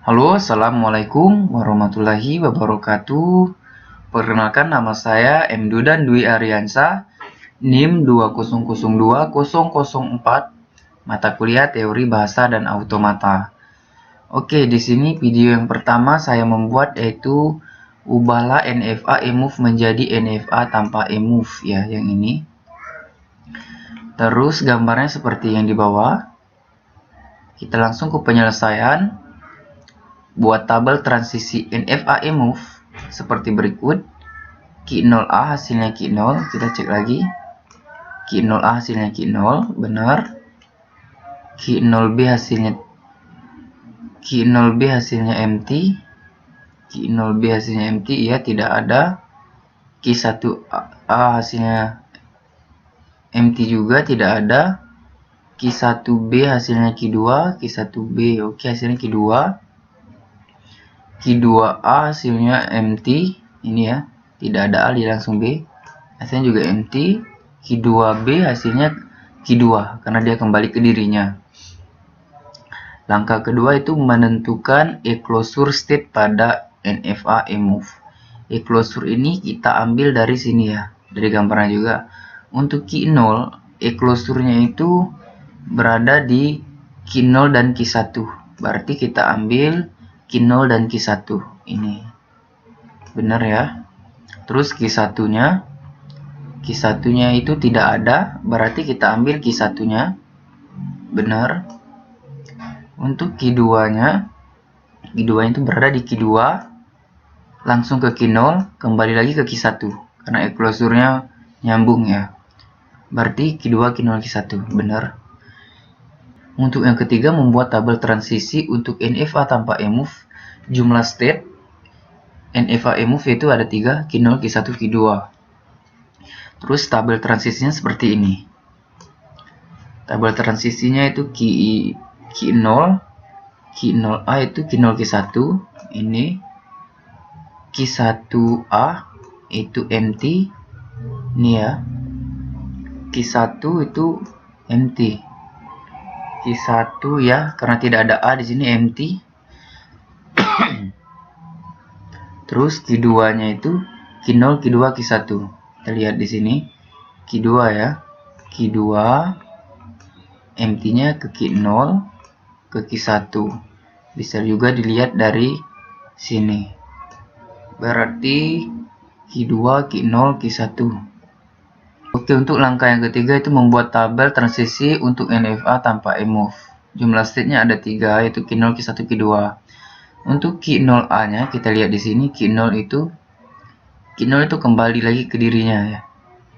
Halo, assalamualaikum warahmatullahi wabarakatuh. Perkenalkan, nama saya M. Dudan Dwi Ariansa, NIM 2002004, mata kuliah Teori Bahasa dan Automata. Oke, di sini video yang pertama saya membuat yaitu ubahlah NFA emove menjadi NFA tanpa emove ya, yang ini. Terus gambarnya seperti yang di bawah. Kita langsung ke penyelesaian. Buat tabel transisi NFA emove seperti berikut. Ki 0A hasilnya Ki 0, kita cek lagi. Ki 0A hasilnya Ki 0, benar. Ki 0B hasilnya empty. Ki 0B hasilnya empty, ya tidak ada. Ki 1A hasilnya empty juga, tidak ada. Ki 1B hasilnya Ki 2, Ki 1B oke, hasilnya Ki 2. Ki 2A hasilnya empty, ini ya, tidak ada A, dia langsung B, hasilnya juga empty. Ki 2B hasilnya Ki 2 karena dia kembali ke dirinya. Langkah kedua itu menentukan e-closure state pada NFA emove. E-closure ini kita ambil dari sini ya, dari gambarnya juga. Untuk Ki 0, e-closure-nya itu berada di Ki 0 dan Ki 1. Berarti kita ambil Ki 0 dan Ki 1 ini. Benar ya. Terus Ki 1-nya itu tidak ada, berarti kita ambil Ki 1-nya. Benar. Untuk Ki 2-nya, Ki 2 itu berada di Ki 2, langsung ke Ki 0, kembali lagi ke Ki 1 karena e-closure-nya nyambung ya. Berarti Ki 2, Ki 0, Ki 1. Benar. Untuk yang ketiga, membuat tabel transisi untuk NFA tanpa emove. Jumlah state NFA emove itu ada 3, Ki 0, Ki 1, Ki 2. Terus tabel transisinya seperti ini. Tabel transisinya itu Ki 0, Ki 0A itu Ki 0, Ki 1. Ini Ki 1A itu empty. Ini ya. Ki 1 itu empty. Ki 1 ya, karena tidak ada A di sini, empty. Terus Ki 2-nya itu Ki 0, Ki 2, Ki 1. Kita lihat di sini Ki 2 ya. Ki 2 empty-nya ke Ki 0, ke Ki 1. Bisa juga dilihat dari sini. Berarti Ki 2, Ki 0, Ki 1. Oke, untuk langkah yang ketiga itu membuat tabel transisi untuk NFA tanpa emove. Jumlah state-nya ada 3, yaitu Ki 0, Ki 1, Ki 2. Untuk Ki 0A-nya kita lihat di sini, Ki 0 itu kembali lagi ke dirinya ya.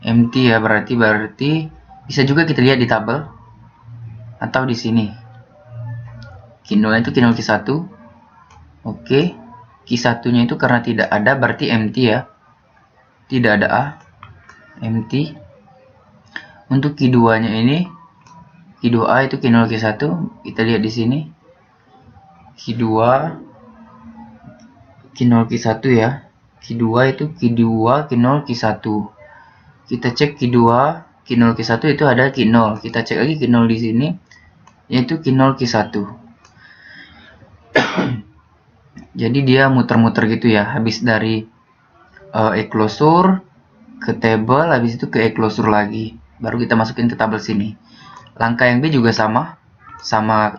Empty ya, berarti bisa juga kita lihat di tabel atau di sini. Ki 0 itu Ki 0, Ki 1. Oke. Ki 1-nya itu karena tidak ada, berarti empty ya. Tidak ada A. Empty. Untuk Ki 2-nya ini, Ki 2A itu Ki 0, Ki 1. Kita lihat di sini. Ki 2 Ki 0, Ki 1 ya. Ki 2 itu Ki 2, Ki 0, Ki 1. Kita cek Ki 2, Ki 0, Ki 1 itu ada Ki 0. Kita cek lagi Ki 0 di sini, yaitu Ki 0, Ki 1. Jadi dia muter-muter gitu ya, habis dari e-closure ke table, habis itu ke e-closure lagi. Baru kita masukin ke tabel sini. Langkah yang B juga sama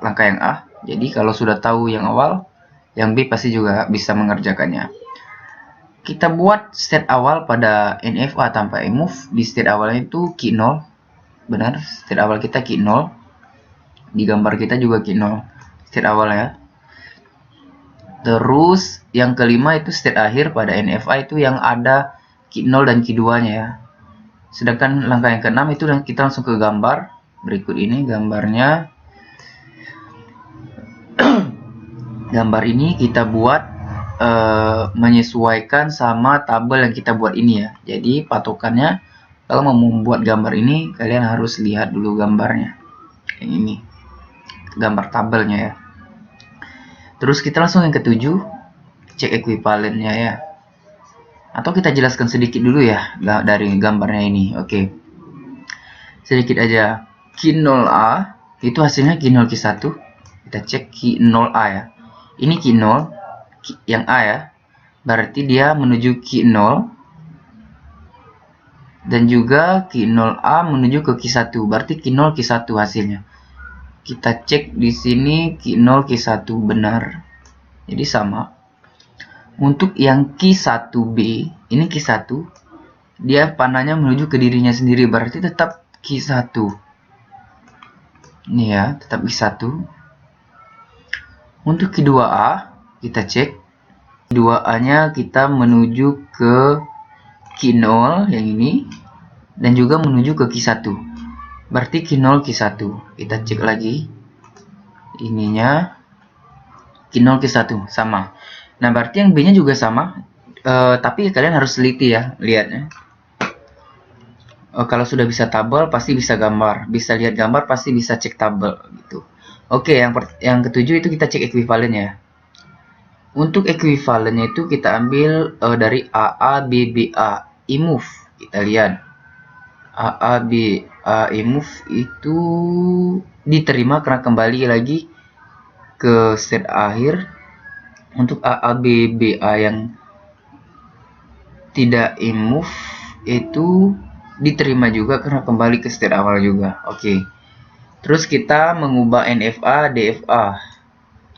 langkah yang A. Jadi kalau sudah tahu yang awal, yang B pasti juga bisa mengerjakannya. Kita buat state awal pada NFA tanpa emove. Di state awalnya itu Ki 0. Benar, state awal kita Ki 0. Di gambar kita juga Ki 0. State awal ya. Terus yang kelima itu state akhir pada NFA itu yang ada Ki 0 dan Ki 2-nya ya. Sedangkan langkah yang keenam itu kita langsung ke gambar. Berikut ini gambarnya. Gambar ini kita buat menyesuaikan sama tabel yang kita buat ini ya. Jadi patokannya kalau mau membuat gambar ini, kalian harus lihat dulu gambarnya. Yang ini. Gambar tabelnya ya. Terus kita langsung yang ketujuh, cek ekuivalennya ya. Atau kita jelaskan sedikit dulu ya dari gambarnya ini. Oke. Sedikit aja. Ki 0A itu hasilnya Ki 0, Ki 1. Kita cek Ki 0A ya. Ini Q0 yang A ya, berarti dia menuju Q0, dan juga Q0A menuju ke Q1, berarti Q0 Q1 hasilnya. Kita cek di sini Q0 Q1 benar, jadi sama. Untuk yang Q1B, ini Q1, dia panahnya menuju ke dirinya sendiri, berarti tetap Q1. Ini ya, tetap Q1. Untuk Q2A, kita cek. Q2A-nya kita menuju ke Q0 yang ini, dan juga menuju ke Q1. Berarti Q0 Q1. Kita cek lagi. Ininya Q0 Q1 sama. Nah, berarti yang B-nya juga sama. Tapi kalian harus teliti ya, lihatnya. Kalau sudah bisa tabel pasti bisa gambar, bisa lihat gambar pasti bisa cek tabel gitu. Oke, yang ketujuh itu kita cek ekuivalen ya. Untuk ekuivalennya itu kita ambil dari AA BBA imove. Kita lihat AA BA imove itu diterima karena kembali lagi ke state akhir. Untuk AA BBA yang tidak imove itu diterima juga karena kembali ke state awal juga. Oke. Terus kita mengubah NFA DFA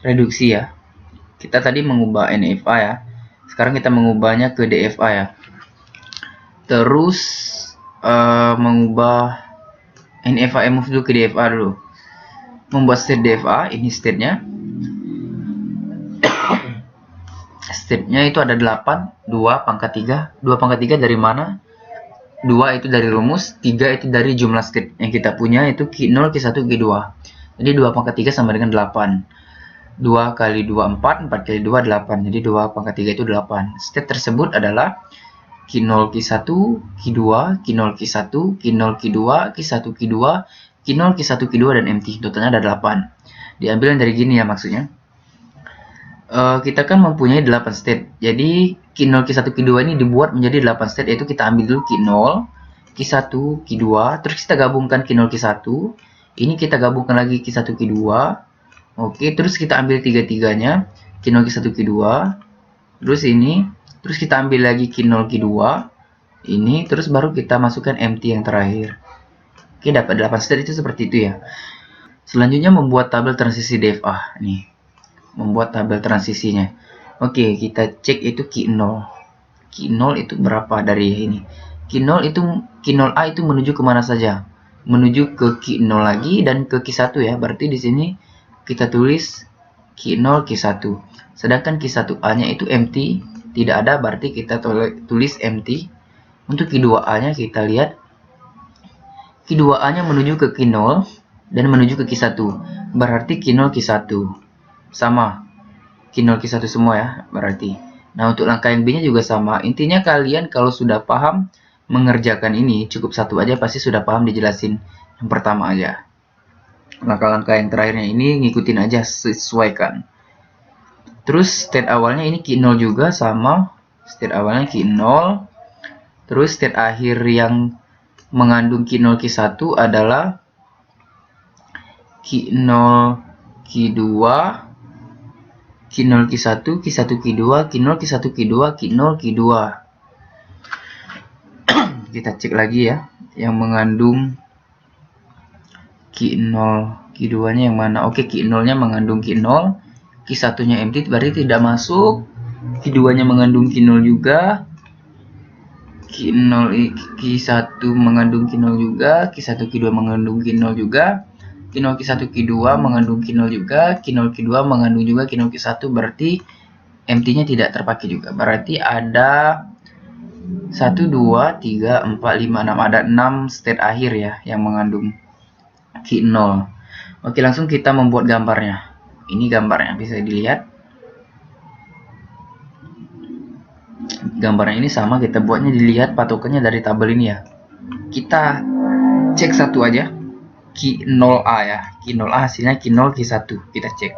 reduksi ya. Kita tadi mengubah NFA ya. Sekarang kita mengubahnya ke DFA ya. Terus mengubah NFA move dulu ke DFA dulu. Membuat state DFA, ini state-nya. State-nya itu ada 8, 2 pangkat 3. 2 pangkat 3 dari mana? 2 itu dari rumus, 3 itu dari jumlah state yang kita punya, itu Q0, Q1, Q2. Jadi 2 pangkat 3 sama dengan 8. 2 kali 2, 4, 4 kali 2, 8. Jadi 2 pangkat 3 itu 8. State tersebut adalah Q0, Q1, Q2, Q0, Q1, Q0, Q2, Q1, Q2, Q0, Q1, Q2, dan empty. Totalnya ada 8. Diambil dari gini ya maksudnya. Kita kan mempunyai 8 state. Jadi Q0, Q1, Q2 ini dibuat menjadi 8 state, yaitu kita ambil dulu Q0, Q1, Q2, terus kita gabungkan Q0, Q1. Ini kita gabungkan lagi Q1, Q2. Oke, terus kita ambil tiga-tiganya, Q0, Q1, Q2. Terus ini, terus kita ambil lagi Q0, Q2. Ini, terus baru kita masukkan empty yang terakhir. Oke, dapat 8 state itu seperti itu ya. Selanjutnya membuat tabel transisi DFA. Nih. Membuat tabel transisinya. Oke, kita cek itu Q0. Q0 itu berapa dari ini? Q0 itu Q0A itu menuju kemana saja? Menuju ke Q0 lagi dan ke Q1 ya. Berarti di sini kita tulis Q0 Q1. Sedangkan Q1A-nya itu empty, tidak ada, berarti kita tulis empty. Untuk Q2A-nya kita lihat Q2A-nya menuju ke Q0 dan menuju ke Q1. Berarti Q0 Q1. Sama Q0 Q1 semua ya berarti. Nah, untuk langkah yang B nya juga sama. Intinya kalian kalau sudah paham mengerjakan ini, cukup satu aja pasti sudah paham dijelasin yang pertama aja. Langkah-langkah yang terakhirnya ini ngikutin aja, sesuaikan. Terus state awalnya ini Q0 juga sama. State awalnya Q0. Terus state akhir yang mengandung Q0 Q1 adalah Q0 Q2, Q0 Q1, Q1 Q2, Q0 Q1 Q2, Q0 Q2. Kita cek lagi ya, yang mengandung Q0 Q2-nya yang mana? Oke, Q0-nya mengandung Q0, Q1-nya empty berarti tidak masuk. Q2-nya mengandung Q0 juga. Q1 mengandung Q0 juga, Q1 Q2 mengandung Q0 juga. Q0 Q1 Q2 mengandung Q0 juga, Q0 Q2 mengandung juga Q0 Q1, berarti empty-nya tidak terpakai juga. Berarti ada 1, 2, 3, 4, 5, 6, ada 6 state akhir ya yang mengandung Q0. Oke, langsung kita membuat gambarnya. Ini gambarnya bisa dilihat. Gambarnya ini sama, kita buatnya dilihat patokannya dari tabel ini ya. Kita cek satu aja. Q0A ya, Q0A hasilnya Q0 Q1, kita cek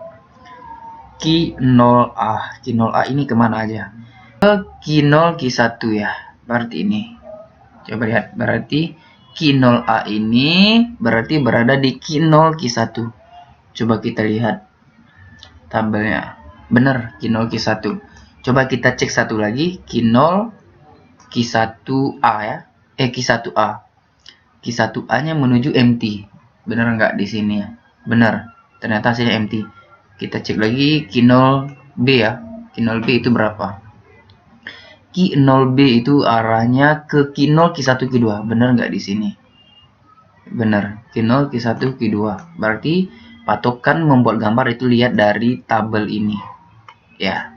Q0A. Q0A ini kemana aja? Ke Q0 Q1 ya, berarti ini. Coba lihat, berarti Q0A ini berarti berada di Q0 Q1. Coba kita lihat tabelnya, Bener, Q0 Q1. Coba kita cek satu lagi, Q0 Q1A ya. Q1A. Q1A nya menuju empty. Bener nggak di sini ya? Bener. Ternyata hasilnya empty. Kita cek lagi Q0B ya. Q0B itu berapa? Q0B itu arahnya ke Q0 Q1 Q2. Bener nggak di sini? Bener. Q0 Q1 Q2. Berarti patokan membuat gambar itu lihat dari tabel ini. Ya.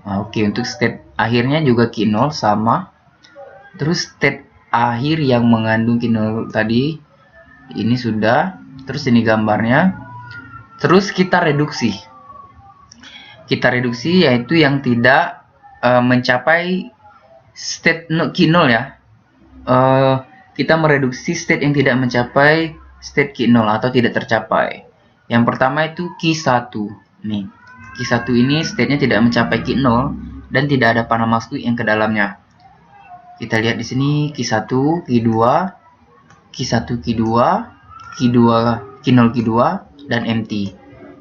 Nah, oke, untuk step akhirnya juga Q0 sama. Terus step akhir yang mengandung Q0 tadi ini sudah. Terus ini gambarnya. Terus kita reduksi. Kita reduksi yaitu yang tidak mencapai state Q0 ya. Kita mereduksi state yang tidak mencapai state Q0 atau tidak tercapai. Yang pertama itu Q1. Nih, Q1 ini state-nya tidak mencapai Q0 dan tidak ada panah masuk yang ke dalamnya. Kita lihat di sini Q1, Q2, Q1, Q2, Q2, Q0, Q2 dan empty.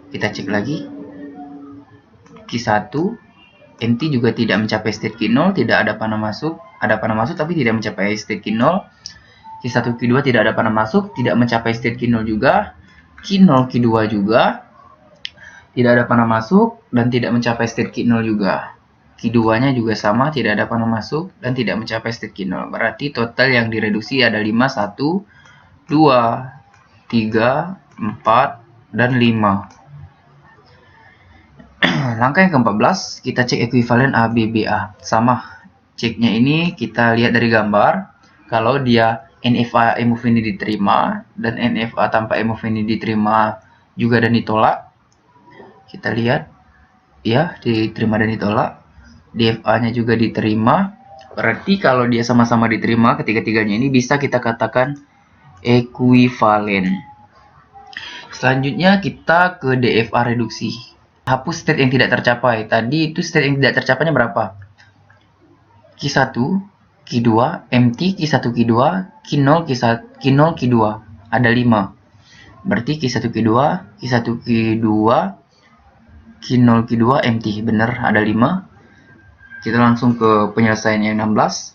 Kita cek lagi. Q1 empty juga tidak mencapai state Q0, tidak ada panah masuk. Ada panah masuk tapi tidak mencapai state Q0. Q1, Q2 tidak ada panah masuk, tidak mencapai state Q0 juga. Q0, Q2 juga tidak ada panah masuk dan tidak mencapai state Q0 juga. Q2 nya juga sama, tidak ada panah masuk dan tidak mencapai state Q0. Berarti total yang direduksi ada 5, 1, 2, 3, 4, dan 5. Langkah yang ke-14, kita cek ekuivalen ABBA. Sama, ceknya ini kita lihat dari gambar. Kalau dia NFA move ini diterima dan NFA tanpa move ini diterima juga dan ditolak. Kita lihat ya, diterima dan ditolak. DFA-nya juga diterima. Berarti kalau dia sama-sama diterima ketiga-tiganya ini bisa kita katakan ekuivalen. Selanjutnya kita ke DFA reduksi. Hapus state yang tidak tercapai. Tadi itu state yang tidak tercapainya berapa? Q1, Q2, empty, Q1, Q2, Q0, Q0, Q2. Ada 5. Berarti Q1, Q2, Q1, Q2, Q0, Q2, empty. Bener, ada 5. Kita langsung ke penyelesaian yang 16.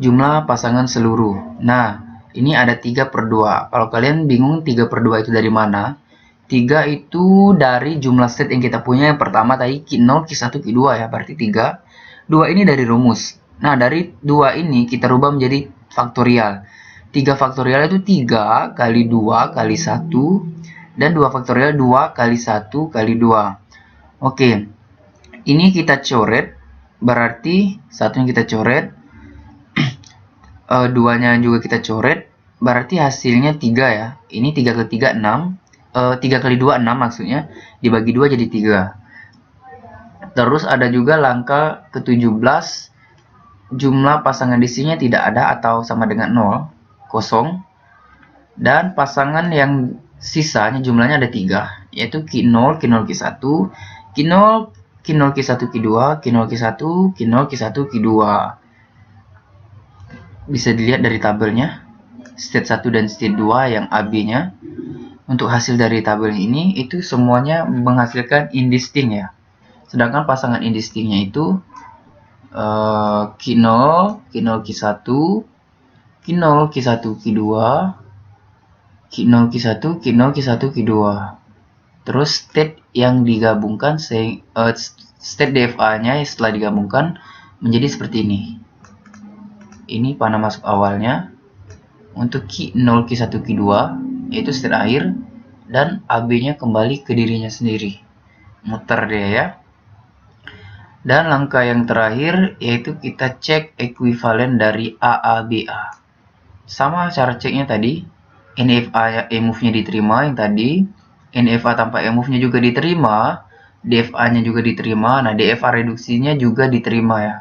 Jumlah pasangan seluruh. Nah, ini ada 3/2. Kalau kalian bingung 3/2 itu dari mana? 3 itu dari jumlah set yang kita punya. Yang pertama tadi Q0, Q1, Q2 ya, berarti 3. 2 ini dari rumus. Nah, dari 2 ini kita rubah menjadi faktorial. 3 faktorial itu 3 kali 2 kali 1. Dan 2 faktorial 2 kali 1 kali 2. Oke, ini kita coret. Berarti satunya kita coret. 2-nya juga kita coret. Berarti hasilnya 3 ya. Ini 3 kali 3, 6. 3 kali 2, 6 maksudnya. Dibagi 2 jadi 3. Terus ada juga langkah ke-17. Jumlah pasangan diisinya tidak ada atau sama dengan 0. Kosong. Dan pasangan yang sisanya jumlahnya ada 3. Yaitu Q0, Q0, Q1. Q0, Q0, Q1, Q2. Q0, Q1, Q0, Q1, Q2. Bisa dilihat dari tabelnya. State 1 dan state 2 yang AB-nya. Untuk hasil dari tabel ini itu semuanya menghasilkan indistinct ya. Sedangkan pasangan indistinctnya itu Q0, Q0 Q1, Q0 Q1 Q2, Q0 Q1, Q0 Q1 Q2. Terus state yang digabungkan, state DFA-nya setelah digabungkan menjadi seperti ini. Ini panah masuk awalnya. Untuk Q0 Q1 Q2 yaitu state akhir, dan AB-nya kembali ke dirinya sendiri. Muter dia ya. Dan langkah yang terakhir yaitu kita cek ekuivalen dari AABA. Sama cara ceknya tadi. NFA move-nya diterima yang tadi. NFA tanpa move-nya juga diterima. DFA-nya juga diterima. Nah, DFA reduksinya juga diterima ya.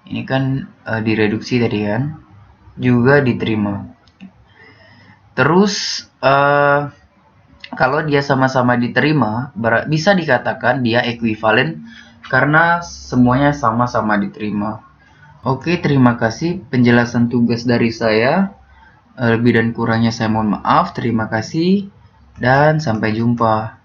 Ini kan direduksi tadi kan. Juga diterima. Terus kalau dia sama-sama diterima, bisa dikatakan dia ekuivalen karena semuanya sama-sama diterima. Oke, terima kasih penjelasan tugas dari saya. Lebih dan kurangnya saya mohon maaf. Terima kasih dan sampai jumpa.